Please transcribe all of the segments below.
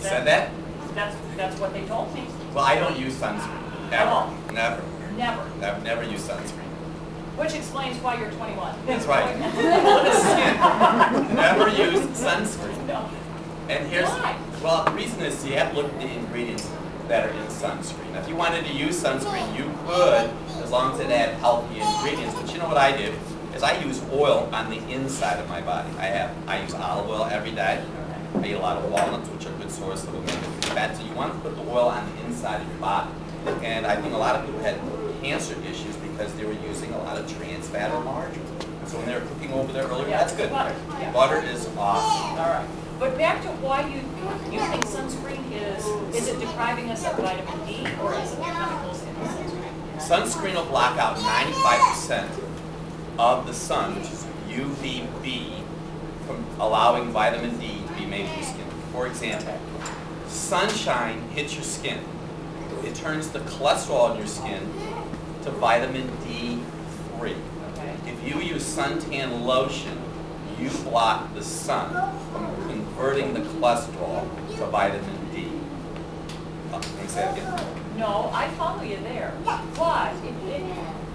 You said that? That's what they told me. Well, I don't use sunscreen. Ever. Oh. Never. Never. I've never used sunscreen. Which explains why you're 21. That's right. Look at the skin. Never used sunscreen. No. And here's, Why? well, the reason is you have to look at the ingredients that are in sunscreen. If you wanted to use sunscreen, you could, as long as it had healthy ingredients. But you know what I do? Is I use oil on the inside of my body. I use olive oil every day. I eat a lot of walnuts, which are a good source of omega-3 So you want to put the oil on the inside of your body. And I think a lot of people had cancer issues because they were using a lot of trans fat or margarine. So when they were cooking over there earlier, that's good. Butter. Yeah. Butter is awesome. All right. But back to why you think sunscreen is it depriving us of vitamin D or is it the chemicals in the sunscreen? Sunscreen will block out 95% of the sun, which is UVB, from allowing vitamin D to be made in your skin. For example, sunshine hits your skin. It turns the cholesterol in your skin to vitamin D3. Okay. If you use suntan lotion, you block the sun from converting the cholesterol to vitamin D. Let me say that again. No, I follow you there. But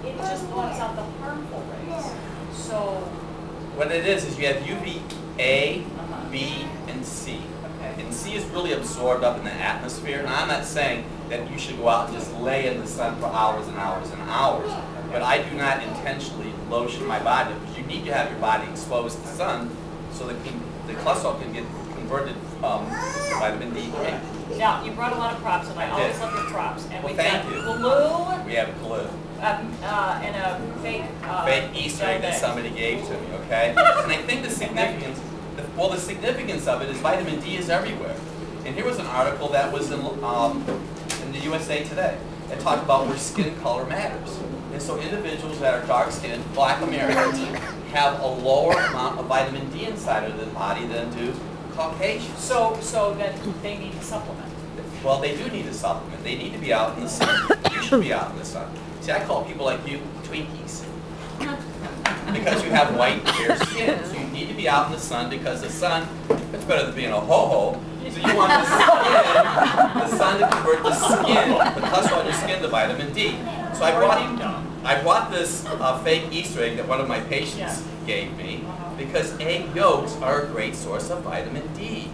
it just blocks out the harmful rays. So, What it is you have UVA, B, and C. okay. And C is really absorbed up in the atmosphere. And I'm not saying that you should go out and just lay in the sun for hours and hours and hours. But I do not intentionally lotion my body because you need to have your body exposed to sun so that the cholesterol can get converted to vitamin D3. Now, you brought a lot of props, and I always love your props. And Well, we've got thank you. glue We have glue. and a fake Fake Easter egg that somebody gave to me, okay? And I think the significance of it is vitamin D is everywhere. And here was an article that was in the USA Today that talked about where skin color matters. And so individuals that are dark-skinned, black Americans, have a lower amount of vitamin D inside of their body than do Caucasians. So then they need to supplement. Well, they do need a supplement. They need to be out in the sun. You should be out in the sun. See, I call people like you Twinkies. Because you have white, clear skin. So you need to be out in the sun because the sun, it's better than being a ho-ho. So you want the sun to convert the skin, the cholesterol in your skin to vitamin D. So I brought this fake Easter egg that one of my patients gave me because egg yolks are a great source of vitamin D.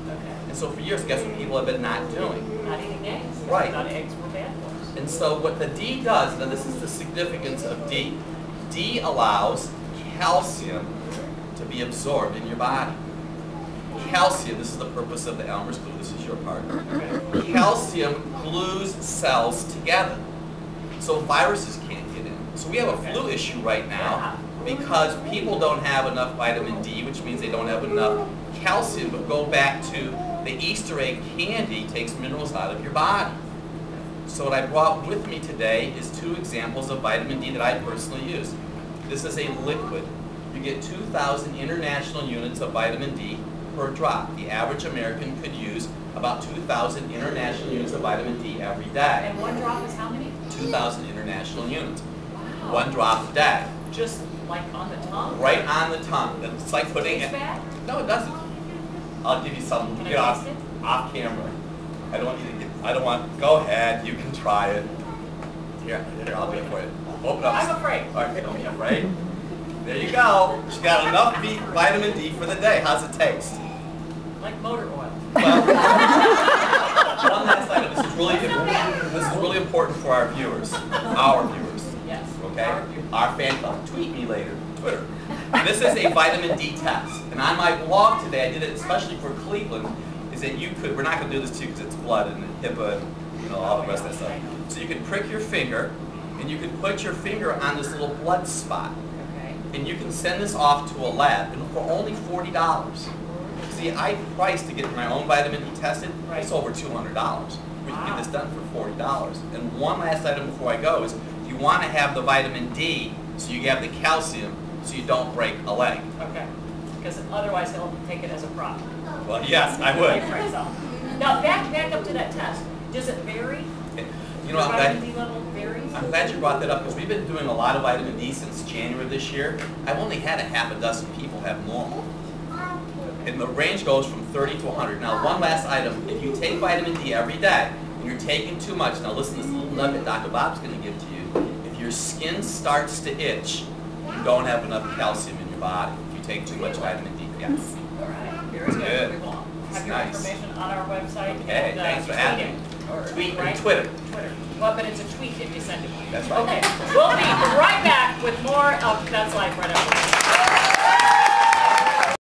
And so for years, guess what people have been not doing? Not eating eggs. Right. Not eggs were bad for us. And so what the D does, now this is the significance of D. D allows calcium to be absorbed in your body. Calcium, this is the purpose of the Elmer's glue, this is your part. Calcium glues cells together. So viruses can't get in. So we have a flu issue right now because people don't have enough vitamin D, which means they don't have enough calcium. But go back to the Easter egg candy takes minerals out of your body. So what I brought with me today is 2 examples of vitamin D that I personally use. This is a liquid. You get 2,000 international units of vitamin D per drop. The average American could use about 2,000 international units of vitamin D every day. And one drop is how many? 2,000 international units. Wow. 1 drop a day. Just like on the tongue? Right on the tongue. It's like putting Tastes it. bad? No, it doesn't. I'll give you some. Can I Get off, taste it? off camera. I don't want you to get. I don't want. Go ahead. You can try it. Here, I'll do it for you. Open up. I'm afraid. All right, don't be afraid. There you go. She got enough vitamin D for the day. How's it taste? Like motor oil. Well, one last item. This is really important for our viewers. Our viewers. Yes. Okay? Our fan club. Tweet me later. Twitter. This is a vitamin D test. And on my blog today, I did it especially for Cleveland, is that you could, we're not going to do this too because it's blood and HIPAA and all the rest of that stuff. So you could prick your finger, and you could put your finger on this little blood spot. Okay. And you can send this off to a lab and for only $40. See, I priced to get my own vitamin D tested, it's over $200. We can get this done for $40. And one last item before I go is you want to have the vitamin D so you have the calcium so you don't break a leg. Okay. Because otherwise he'll take it as a prop. Well, yes, I would. Now back up to that test. Does it vary? You know, the vitamin D level varies? I'm glad you brought that up because we've been doing a lot of vitamin D since January of this year. I've only had a half a dozen people have normal. And the range goes from 30 to 100. Now, one last item. If you take vitamin D every day and you're taking too much, now listen to this little nugget Dr. Bob's going to give to you. If your skin starts to itch, you don't have enough calcium in your body. If you take too much vitamin D. Yes. All right, very good. We will have your Nice. information on our website. Okay, and, thanks for tweet having it. me. Or, Tweet right? and Twitter. Twitter. Well, but it's a tweet if you send it. That's right. Okay, we'll be right back with more of That's Life right after this.